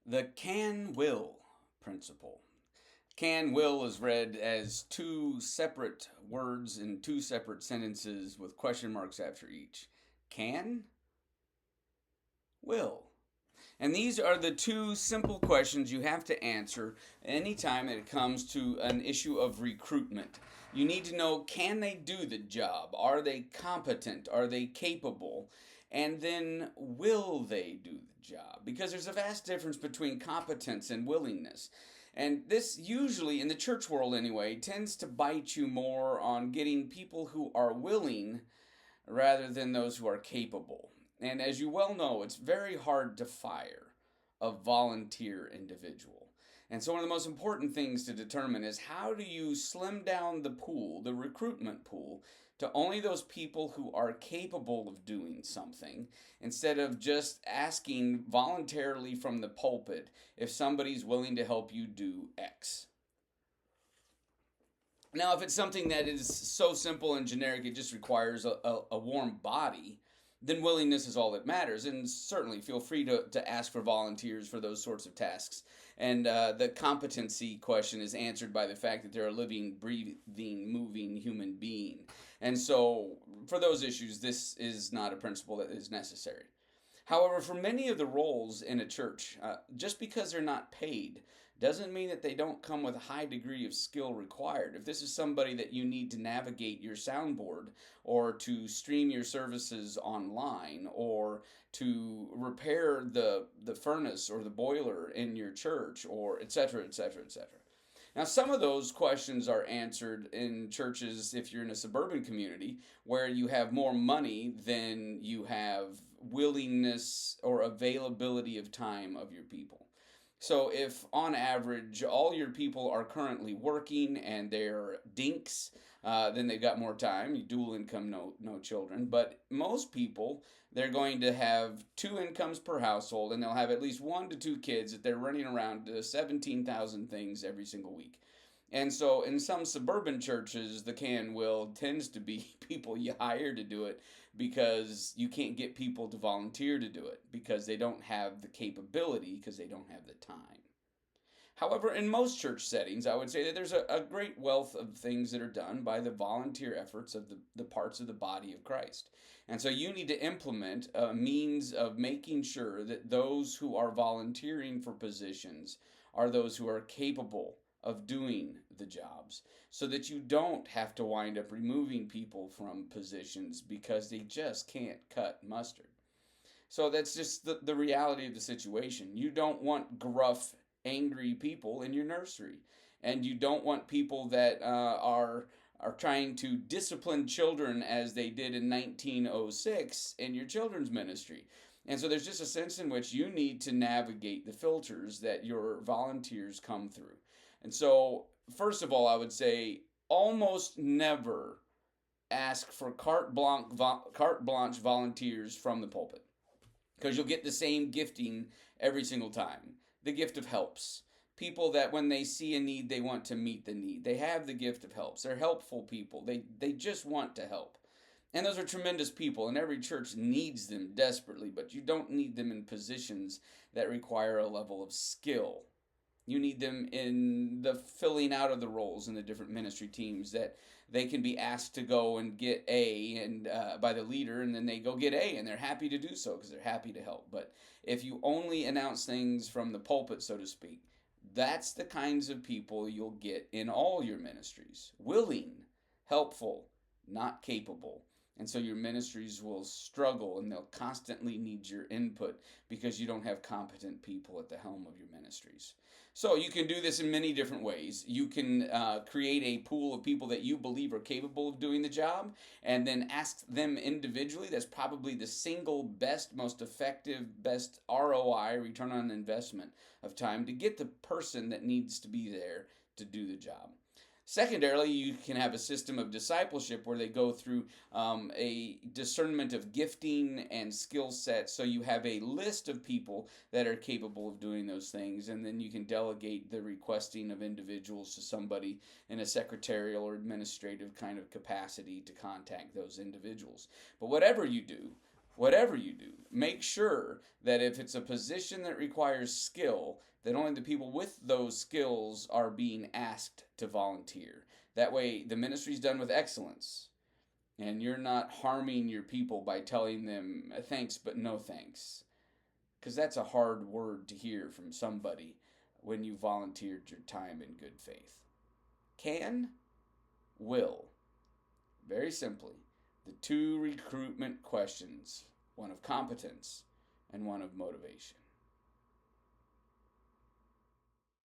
The can-will principle. Can-will is read as two separate words in two separate sentences with question marks after each. Can, will. And these are the two simple questions you have to answer anytime that it comes to an issue of recruitment. You need to know, can they do the job? Are they competent? Are they capable? And then, will they do the job? Because there's a vast difference between competence and willingness. And this usually, in the church world anyway, tends to bite you more on getting people who are willing rather than those who are capable. And as you well know, it's very hard to fire a volunteer individual. And so, one of the most important things to determine is how do you slim down the pool, the recruitment pool, to only those people who are capable of doing something instead of just asking voluntarily from the pulpit if somebody's willing to help you do X. Now, if it's something that is so simple and generic, it just requires a warm body, then willingness is all that matters. And certainly feel free to ask for volunteers for those sorts of tasks. And the competency question is answered by the fact that they're a living, breathing, moving human being. And so for those issues, this is not a principle that is necessary. However, for many of the roles in a church, just because they're not paid doesn't mean that they don't come with a high degree of skill required. If this is somebody that you need to navigate your soundboard or to stream your services online or to repair the furnace or the boiler in your church or et cetera, et cetera, et cetera. Now, some of those questions are answered in churches if you're in a suburban community where you have more money than you have willingness or availability of time of your people. So, if on average all your people are currently working and they're dinks, then they've got more time. You dual income, no children. But most people, they're going to have two incomes per household, and they'll have at least 1 to 2 kids that they're running around to 17,000 things every single week. And so, in some suburban churches, the can will tends to be people you hire to do it because you can't get people to volunteer to do it because they don't have the capability because they don't have the time. However, in most church settings, I would say that there's a great wealth of things that are done by the volunteer efforts of the parts of the body of Christ. And so you need to implement a means of making sure that those who are volunteering for positions are those who are capable of doing the jobs so that you don't have to wind up removing people from positions because they just can't cut mustard. So that's just the reality of the situation. You don't want gruff, angry people in your nursery. And you don't want people that are trying to discipline children as they did in 1906 in your children's ministry. And so there's just a sense in which you need to navigate the filters that your volunteers come through. And so, first of all, I would say almost never ask for carte blanche volunteers from the pulpit because you'll get the same gifting every single time. The gift of helps. People that when they see a need, they want to meet the need. They have the gift of helps. They're helpful people. They just want to help. And those are tremendous people, and every church needs them desperately, but you don't need them in positions that require a level of skill. You need them in the filling out of the roles in the different ministry teams that they can be asked to go and get A and by the leader, and then they go get A, and they're happy to do so because they're happy to help. But if you only announce things from the pulpit, so to speak, that's the kinds of people you'll get in all your ministries. Willing, helpful, not capable. And so your ministries will struggle and they'll constantly need your input because you don't have competent people at the helm of your ministries. So you can do this in many different ways. You can create a pool of people that you believe are capable of doing the job and then ask them individually. That's probably the single best, most effective, best ROI, return on investment of time to get the person that needs to be there to do the job. Secondarily, you can have a system of discipleship where they go through a discernment of gifting and skill sets. So you have a list of people that are capable of doing those things, and then you can delegate the requesting of individuals to somebody in a secretarial or administrative kind of capacity to contact those individuals. But whatever you do, make sure that if it's a position that requires skill, that only the people with those skills are being asked to volunteer. That way, the ministry's done with excellence, and you're not harming your people by telling them thanks but no thanks. Because that's a hard word to hear from somebody when you volunteered your time in good faith. Can, will. Very simply, the two recruitment questions, one of competence and one of motivation.